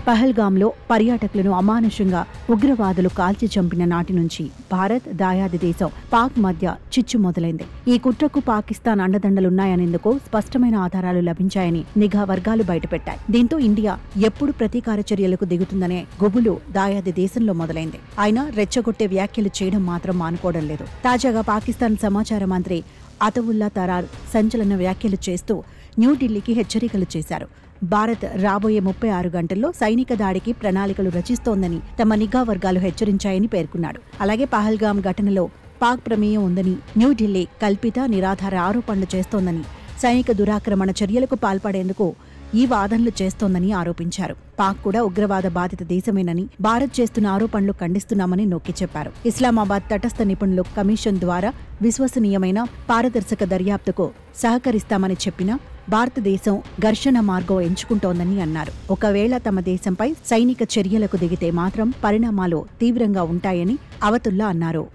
పహల్గాంలో పర్యాటకులను అమానుషంగా ఉగ్రవాదులు కాల్చి చంపిన నాటి నుంచి భారత్, దాయాది దేశం పాక్ మధ్య చిచ్చు మొదలైంది. ఈ కుట్రకు పాకిస్తాన్ అండదండలున్నాయనేందుకు స్పష్టమైన ఆధారాలు లభించాయని నిఘా వర్గాలు బయటపెట్టాయి. దీంతో ఇండియా ఎప్పుడు ప్రతీకార చర్యలకు దిగుతుందనే గుబులు దాయాది దేశంలో మొదలైంది. అయినా రెచ్చగొట్టే వ్యాఖ్యలు చేయడం మాత్రం మానుకోవడం లేదు. తాజాగా పాకిస్తాన్ సమాచార మంత్రి అతవుల్లా తరార్ సంచలన వ్యాఖ్యలు చేస్తూ న్యూఢిల్లీకి హెచ్చరికలు చేశారు. భారత్ రాబోయే 36 గంటల్లో సైనిక దాడికి ప్రణాళికలు రచిస్తోందని తమ నిఘా వర్గాలు హెచ్చరించాయని పేర్కొన్నాడు. అలాగే పహల్గాం ఘటనలో పాక్ ప్రమేయం ఉందని న్యూఢిల్లీ కల్పిత, నిరాధార ఆరోపణలు చేస్తోందని, సైనిక దురాక్రమణ చర్యలకు పాల్పడేందుకు ఈ వాదనలు చేస్తోందని ఆరోపించారు. పాక్ కూడా ఉగ్రవాద బాధిత దేశమేనని, భారత్ చేస్తున్న ఆరోపణలు ఖండిస్తున్నామని నొక్కి చెప్పారు. ఇస్లామాబాద్ తటస్థ నిపుణుల కమిషన్ ద్వారా విశ్వసనీయమైన, పారదర్శక దర్యాప్తుకు సహకరిస్తామని చెప్పినా భారతదేశం ఘర్షణ మార్గం ఎంచుకుంటోందని అన్నారు. ఒకవేళ తమ దేశంపై సైనిక చర్యలకు దిగితే మాత్రం పరిణామాలు తీవ్రంగా ఉంటాయని అవతుల్లా అన్నారు.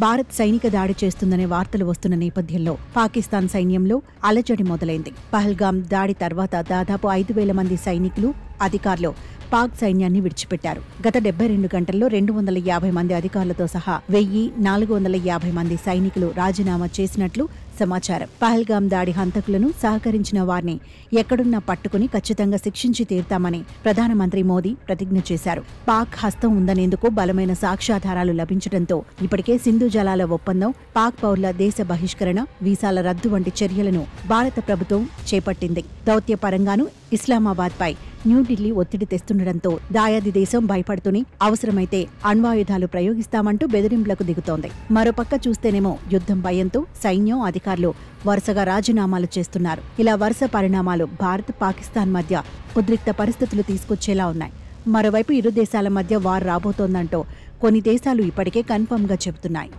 భారత్ సైనిక దాడి చేస్తుందనే వార్తలు వస్తున్న నేపథ్యంలో పాకిస్తాన్ సైన్యంలో అలజడి మొదలైంది. పహల్గాం దాడి తర్వాత దాదాపు 5,000 మంది సైనికులు, అధికారులు పాక్ సైన్యాన్ని విడిచిపెట్టారు. గత 72 గంటల్లో 250 మంది అధికారులతో సహా 1,450 మంది సైనికులు రాజీనామా చేసినట్లు సమాచారం. పహల్గాం దాడి హంతకులను, సహకరించిన వారిని ఎక్కడున్నా పట్టుకుని ఖచ్చితంగా శిక్షించి తీరుతామని ప్రధానమంత్రి మోదీ ప్రతిజ్ఞ చేశారు. పాక్ హస్తం ఉందనేందుకు బలమైన సాక్ష్యాధారాలు లభించడంతో ఇప్పటికే సింధు జలాల ఒప్పందం, పాక్ పౌరుల దేశ బహిష్కరణ, వీసాల రద్దు వంటి చర్యలను భారత ప్రభుత్వం చేపట్టింది. దౌత్యపరంగానూ ఇస్లామాబాద్పై న్యూఢిల్లీ ఒత్తిడి తెస్తుండటంతో దాయాది దేశం భయపడుతూనే అవసరమైతే అణ్వాయుధాలు ప్రయోగిస్తామంటూ బెదిరింపులకు దిగుతోంది. మరోపక్క చూస్తేనేమో యుద్ధం భయంతో సైన్యం, అధికారులు వరుసగా రాజీనామాలు చేస్తున్నారు. ఇలా వరుస పరిణామాలు భారత్, పాకిస్తాన్ మధ్య ఉద్రిక్త పరిస్థితులు తీసుకొచ్చేలా ఉన్నాయి. మరోవైపు ఇరు దేశాల మధ్య వార్ రాబోతోందంటూ కొన్ని దేశాలు ఇప్పటికే కన్ఫర్మ్గా చెబుతున్నాయి.